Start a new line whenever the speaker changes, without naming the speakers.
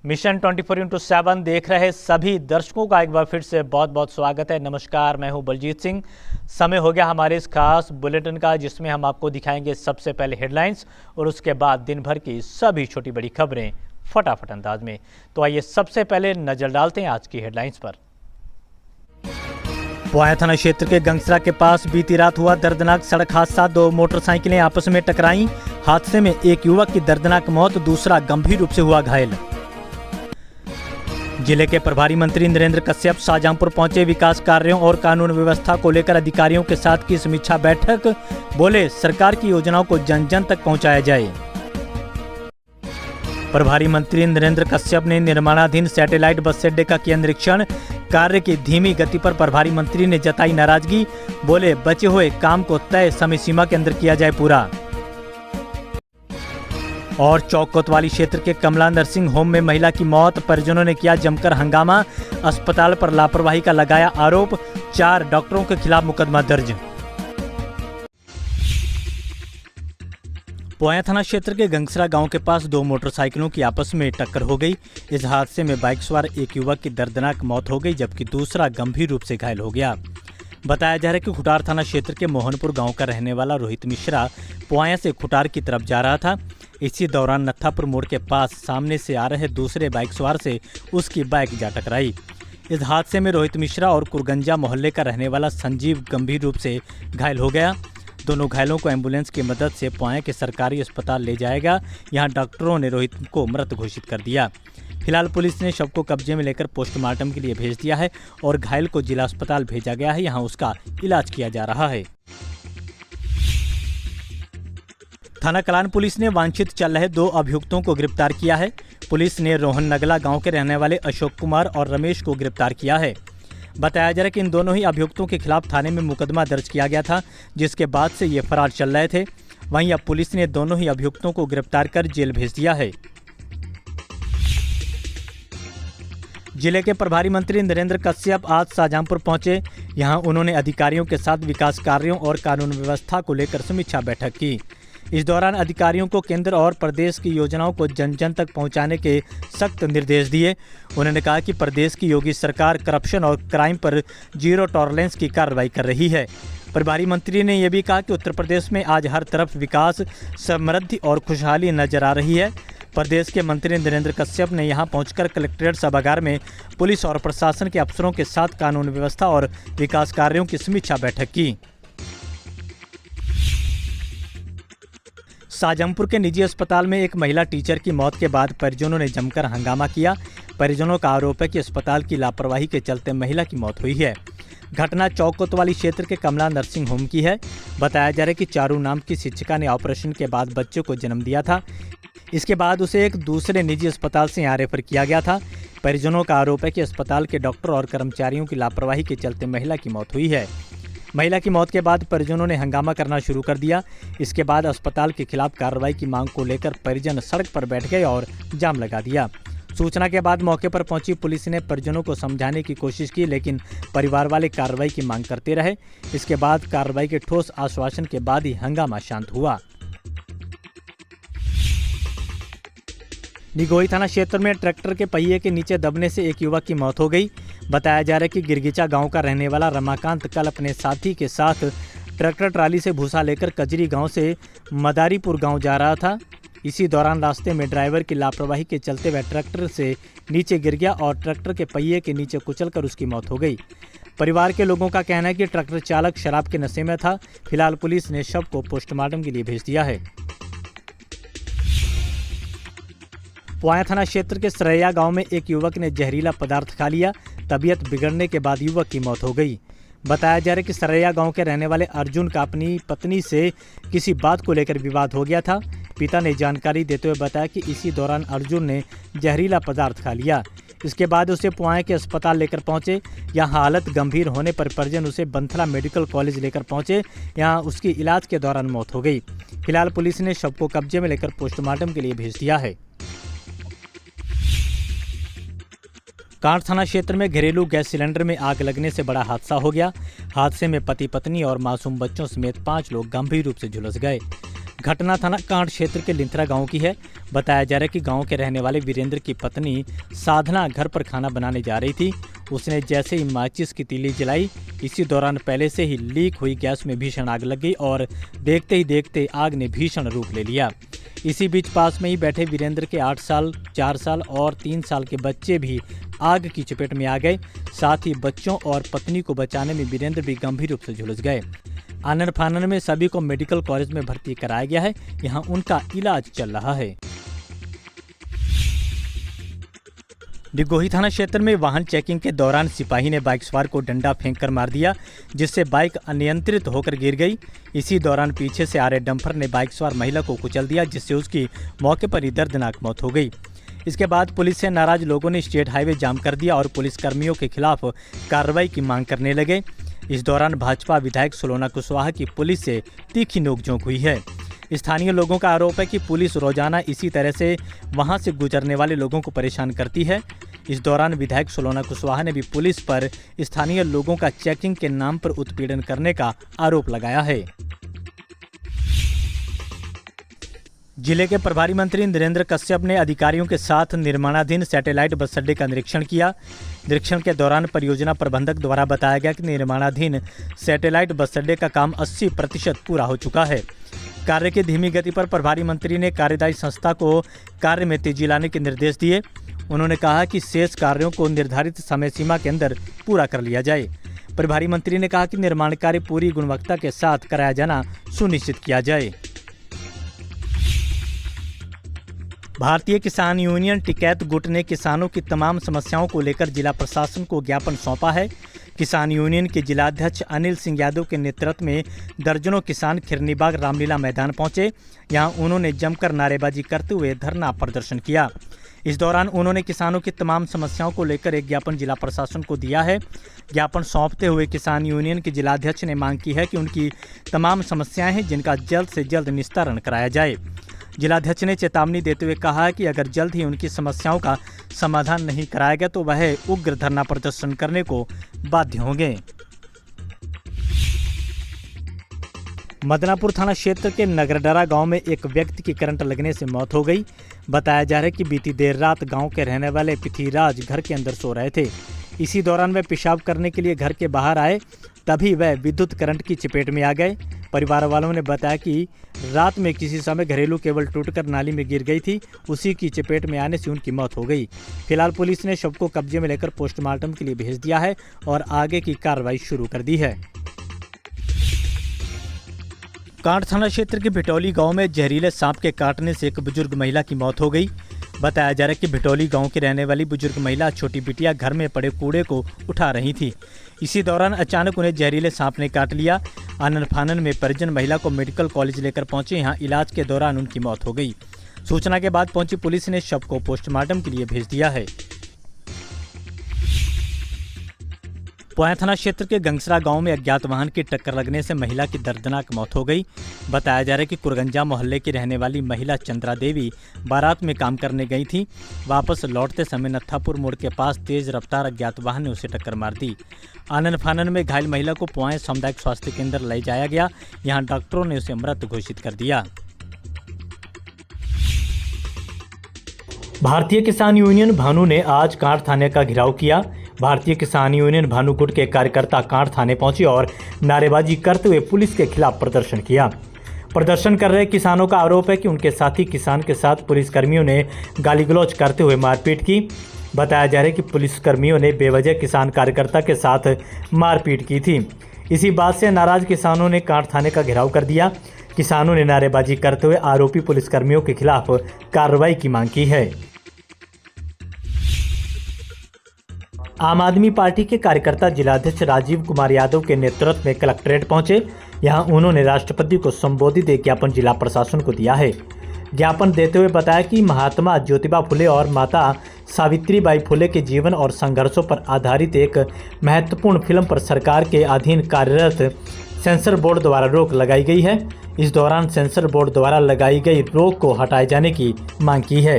Mission 24x7 देख रहे सभी दर्शकों का एक बार फिर से बहुत बहुत स्वागत है। नमस्कार, मैं हूं बलजीत सिंह। समय हो गया हमारे इस खास बुलेटिन का, जिसमें हम आपको दिखाएंगे सबसे पहले हेडलाइंस और उसके बाद दिन भर की सभी छोटी बड़ी खबरें फटाफट अंदाज में। तो आइए सबसे पहले नजर डालते हैं आज की हेडलाइंस पर। पोया थाना क्षेत्र के गंगसरा के पास बीती रात हुआ दर्दनाक सड़क हादसा। 2 मोटरसाइकिलें आपस में टकराईं। हादसे में एक युवक की दर्दनाक मौत, दूसरा गंभीर रूप से हुआ घायल। जिले के प्रभारी मंत्री नरेंद्र कश्यप शाहजहांपुर पहुंचे। विकास कार्यों और कानून व्यवस्था को लेकर अधिकारियों के साथ की समीक्षा बैठक। बोले, सरकार की योजनाओं को जन जन तक पहुंचाया जाए। प्रभारी मंत्री नरेंद्र कश्यप ने निर्माणाधीन सैटेलाइट बस अड्डे का किया निरीक्षण। कार्य की धीमी गति पर प्रभारी मंत्री ने जताई नाराजगी। बोले, बचे हुए काम को तय समय सीमा के अंदर किया जाए पूरा। और चौक कोतवाली क्षेत्र के कमला नर्सिंग होम में महिला की मौत, परिजनों ने किया जमकर हंगामा। अस्पताल पर लापरवाही का लगाया आरोप। 4 डॉक्टरों के खिलाफ मुकदमा दर्ज। पोया थाना क्षेत्र के गंगसरा गांव के पास 2 मोटरसाइकिलों की आपस में टक्कर हो गई। इस हादसे में बाइक सवार एक युवक की दर्दनाक मौत हो गई, जबकि दूसरा गंभीर रूप से घायल हो गया। बताया जा रहा है कि खुटार थाना क्षेत्र के मोहनपुर गांव का रहने वाला रोहित मिश्रा पोया से खुटार की तरफ जा रहा था। इसी दौरान नत्थापुर मोड़ के पास सामने से आ रहे दूसरे बाइक सवार से उसकी बाइक जा टकराई। इस हादसे में रोहित मिश्रा और कुरगंजा मोहल्ले का रहने वाला संजीव गंभीर रूप से घायल हो गया। दोनों घायलों को एम्बुलेंस की मदद से पोया के सरकारी अस्पताल ले जाएगा। यहां डॉक्टरों ने रोहित को मृत घोषित कर दिया। फिलहाल पुलिस ने शव को कब्जे में लेकर पोस्टमार्टम के लिए भेज दिया है और घायल को जिला अस्पताल भेजा गया है। यहां उसका इलाज किया जा रहा है। थाना कलान पुलिस ने वांछित चल रहे 2 अभियुक्तों को गिरफ्तार किया है। पुलिस ने रोहन नगला गांव के रहने वाले अशोक कुमार और रमेश को गिरफ्तार किया है। बताया जा रहा है कि इन दोनों ही अभियुक्तों के खिलाफ थाने में मुकदमा दर्ज किया गया था, जिसके बाद से ये फरार चल रहे थे। वहीं अब पुलिस ने दोनों ही अभियुक्तों को गिरफ्तार कर जेल भेज दिया है। जिले के प्रभारी मंत्री नरेंद्र कश्यप आज शाहजहांपुर पहुंचे। यहां उन्होंने अधिकारियों के साथ विकास कार्यों और कानून व्यवस्था को लेकर समीक्षा बैठक की। इस दौरान अधिकारियों को केंद्र और प्रदेश की योजनाओं को जन जन तक पहुंचाने के सख्त निर्देश दिए। उन्होंने कहा कि प्रदेश की योगी सरकार करप्शन और क्राइम पर जीरो टॉलरेंस की कार्रवाई कर रही है। प्रभारी मंत्री ने यह भी कहा कि उत्तर प्रदेश में आज हर तरफ विकास, समृद्धि और खुशहाली नजर आ रही है। प्रदेश के मंत्री नरेंद्र कश्यप ने यहां पहुंचकर कलेक्ट्रेट सभागार में पुलिस और प्रशासन के अफसरों के साथ कानून व्यवस्था और विकास कार्यों की समीक्षा बैठक की। शाहजहांपुर के निजी अस्पताल में एक महिला टीचर की मौत के बाद परिजनों ने जमकर हंगामा किया। परिजनों का आरोप है कि अस्पताल की लापरवाही के चलते महिला की मौत हुई है। घटना चौक कोतवाली क्षेत्र के कमला नर्सिंग होम की है। बताया जा रहा है कि चारू नाम की शिक्षिका ने ऑपरेशन के बाद बच्चे को जन्म दिया था। इसके बाद उसे एक दूसरे निजी अस्पताल से यहाँ रेफर किया गया था। परिजनों का आरोप है कि अस्पताल के डॉक्टर और कर्मचारियों की लापरवाही के चलते महिला की मौत हुई है। महिला की मौत के बाद परिजनों ने हंगामा करना शुरू कर दिया। इसके बाद अस्पताल के खिलाफ कार्रवाई की मांग को लेकर परिजन सड़क पर बैठ गए और जाम लगा दिया। सूचना के बाद मौके पर पहुंची पुलिस ने परिजनों को समझाने की कोशिश की, लेकिन परिवार वाले कार्रवाई की मांग करते रहे। इसके बाद कार्रवाई के ठोस आश्वासन के बाद ही हंगामा शांत हुआ। निगोई थाना क्षेत्र में ट्रैक्टर के पहिए के नीचे दबने से एक युवक की मौत हो गई। बताया जा रहा है कि गिरगिचा गांव का रहने वाला रमाकांत कल अपने साथी के साथ ट्रैक्टर ट्राली से भूसा लेकर कजरी गांव से मदारीपुर गांव जा रहा था। इसी दौरान रास्ते में ड्राइवर की लापरवाही के चलते वह ट्रैक्टर से नीचे गिर गया और ट्रैक्टर के पहिए के नीचे कुचलकर उसकी मौत हो गई। परिवार के लोगों का कहना है कि ट्रैक्टर चालक शराब के नशे में था। फिलहाल पुलिस ने शव को पोस्टमार्टम के लिए भेज दिया है। पोया थाना क्षेत्र के सरैया गांव में एक युवक ने जहरीला पदार्थ खा लिया। तबीयत बिगड़ने के बाद युवक की मौत हो गई। बताया जा रहा है कि सरैया गांव के रहने वाले अर्जुन का अपनी पत्नी से किसी बात को लेकर विवाद हो गया था। पिता ने जानकारी देते हुए बताया कि इसी दौरान अर्जुन ने जहरीला पदार्थ खा लिया। इसके बाद उसे पोया के अस्पताल लेकर पहुंचे। यहां हालत गंभीर होने पर परिजन उसे बंथला मेडिकल कॉलेज लेकर पहुंचे। यहां उसकी इलाज के दौरान मौत हो गई। फिलहाल पुलिस ने शव को कब्जे में लेकर पोस्टमार्टम के लिए भेज दिया है। कांठ थाना क्षेत्र में घरेलू गैस सिलेंडर में आग लगने से बड़ा हादसा हो गया। हादसे में पति पत्नी और मासूम बच्चों समेत 5 लोग गंभीर रूप से झुलस गए। घटना थाना कांड क्षेत्र के लिंथरा गांव की है। बताया जा रहा है कि गांव के रहने वाले वीरेंद्र की पत्नी साधना घर पर खाना बनाने जा रही थी। उसने जैसे ही माचिस की तीली जलाई, इसी दौरान पहले से ही लीक हुई गैस में भीषण आग लग गई और देखते ही देखते आग ने भीषण रूप ले लिया। इसी बीच पास में ही बैठे वीरेंद्र के 8 साल, 4 साल और 3 साल के बच्चे भी आग की चपेट में आ गए। साथ ही बच्चों और पत्नी को बचाने में वीरेंद्र भी गंभीर रूप से झुलस गए। आनन फानन में सभी को मेडिकल कॉलेज में भर्ती कराया गया है। यहां उनका इलाज चल रहा है। डिगोही थाना क्षेत्र में वाहन चेकिंग के दौरान सिपाही ने बाइक सवार को डंडा फेंककर मार दिया, जिससे बाइक अनियंत्रित होकर गिर गई। इसी दौरान पीछे से आ रहे डंपर ने बाइक सवार महिला को कुचल दिया, जिससे उसकी मौके पर ही दर्दनाक मौत हो गई। इसके बाद पुलिस से नाराज लोगों ने स्टेट हाईवे जाम कर दिया और पुलिस कर्मियों के खिलाफ कार्रवाई की मांग करने लगे। इस दौरान भाजपा विधायक सोलोना कुशवाहा की पुलिस से तीखी नोकझोंक हुई है। स्थानीय लोगों का आरोप है कि पुलिस रोजाना इसी तरह से वहां से गुजरने वाले लोगों को परेशान करती है। इस दौरान विधायक सोलोना कुशवाहा ने भी पुलिस पर स्थानीय लोगों का चेकिंग के नाम पर उत्पीड़न करने का आरोप लगाया है। जिले के प्रभारी मंत्री नरेंद्र कश्यप ने अधिकारियों के साथ निर्माणाधीन सैटेलाइट बस अड्डे का निरीक्षण किया। निरीक्षण के दौरान परियोजना प्रबंधक द्वारा बताया गया कि निर्माणाधीन सैटेलाइट बस अड्डे का काम 80% पूरा हो चुका है। कार्य की धीमी गति पर प्रभारी मंत्री ने कार्यदायी संस्था को कार्य में तेजी लाने के निर्देश दिए। उन्होंने कहा कि शेष कार्यों को निर्धारित समय सीमा के अंदर पूरा कर लिया जाए। प्रभारी मंत्री ने कहा कि निर्माण कार्य पूरी गुणवत्ता के साथ कराया जाना सुनिश्चित किया जाए। भारतीय किसान यूनियन टिकैत गुट ने किसानों की तमाम समस्याओं को लेकर जिला प्रशासन को ज्ञापन सौंपा है। किसान यूनियन के जिलाध्यक्ष अनिल सिंह यादव के नेतृत्व में दर्जनों किसान खिरनीबाग रामलीला मैदान पहुंचे। यहां उन्होंने जमकर नारेबाजी करते हुए धरना प्रदर्शन किया। इस दौरान उन्होंने किसानों की तमाम समस्याओं को लेकर एक ज्ञापन जिला प्रशासन को दिया है। ज्ञापन सौंपते हुए किसान यूनियन के जिलाध्यक्ष ने मांग की है कि उनकी तमाम समस्याएं हैं जिनका जल्द से जल्द निस्तारण कराया जाए। जिलाध्यक्ष ने चेतावनी देते हुए कहा कि अगर जल्द ही उनकी समस्याओं का समाधान नहीं कराया गया तो वह उग्र धरना प्रदर्शन करने को बाध्य होंगे। मदनापुर थाना क्षेत्र के नगरडरा गांव में एक व्यक्ति की करंट लगने से मौत हो गई। बताया जा रहा है कि बीती देर रात गांव के रहने वाले पृथ्वीराज घर के अंदर सो रहे थे। इसी दौरान वह पेशाब करने के लिए घर के बाहर आए, तभी वह विद्युत करंट की चपेट में आ गए। परिवार वालों ने बताया कि रात में किसी समय घरेलू केबल टूटकर नाली में गिर गई थी। उसी की चपेट में आने से उनकी मौत हो गई। फिलहाल पुलिस ने शव को कब्जे में लेकर पोस्टमार्टम के लिए भेज दिया है और आगे की कार्रवाई शुरू कर दी है। कांड थाना क्षेत्र के भिटौली गांव में जहरीले सांप के काटने से एक बुजुर्ग महिला की मौत हो गई। बताया जा रहा है कि भिटौली गांव की रहने वाली बुजुर्ग महिला छोटी बिटिया घर में पड़े कूड़े को उठा रही थी। इसी दौरान अचानक उन्हें जहरीले सांप ने काट लिया। आनन फानन में परिजन महिला को मेडिकल कॉलेज लेकर पहुंचे। यहां इलाज के दौरान उनकी मौत हो गई। सूचना के बाद पहुंची पुलिस ने शव को पोस्टमार्टम के लिए भेज दिया है। पोया थाना क्षेत्र के गंगसरा गांव में अज्ञात वाहन की टक्कर लगने से महिला की दर्दनाक मौत हो गई। बताया जा रहा है कि कुरगंजा मोहल्ले की रहने वाली महिला चंद्रा देवी बारात में काम करने गई थी। वापस लौटते समय नत्थापुर मोड़ के पास तेज रफ्तार अज्ञात वाहन ने उसे टक्कर मार दी। आनन फानन में घायल महिला को पोया सामुदायिक स्वास्थ्य केंद्र ले जाया गया। यहां डॉक्टरों ने उसे मृत घोषित कर दिया। भारतीय किसान यूनियन भानु ने आज कांड थाने का घेराव किया। भारतीय किसान यूनियन भानु गुट के कार्यकर्ता कांड थाने पहुंचे और नारेबाजी करते हुए पुलिस के खिलाफ प्रदर्शन किया। प्रदर्शन कर रहे किसानों का आरोप है कि उनके साथी किसान के साथ पुलिसकर्मियों ने गाली गलौज करते हुए मारपीट की। बताया जा रहा है कि पुलिसकर्मियों ने बेवजह किसान कार्यकर्ता के साथ मारपीट की थी। इसी बात से नाराज किसानों ने कांड थाने का घेराव कर दिया। किसानों ने नारेबाजी करते हुए आरोपी पुलिसकर्मियों के खिलाफ कार्रवाई की मांग की है। आम आदमी पार्टी के कार्यकर्ता जिलाध्यक्ष राजीव कुमार यादव के नेतृत्व में कलेक्ट्रेट पहुंचे। यहां उन्होंने राष्ट्रपति को संबोधित एक ज्ञापन जिला प्रशासन को दिया है। ज्ञापन देते हुए बताया कि महात्मा ज्योतिबा फुले और माता सावित्रीबाई फुले के जीवन और संघर्षों पर आधारित एक महत्वपूर्ण फिल्म पर सरकार के अधीन कार्यरत सेंसर बोर्ड द्वारा रोक लगाई गई है। इस दौरान सेंसर बोर्ड द्वारा लगाई गई रोक को हटाए जाने की मांग की है।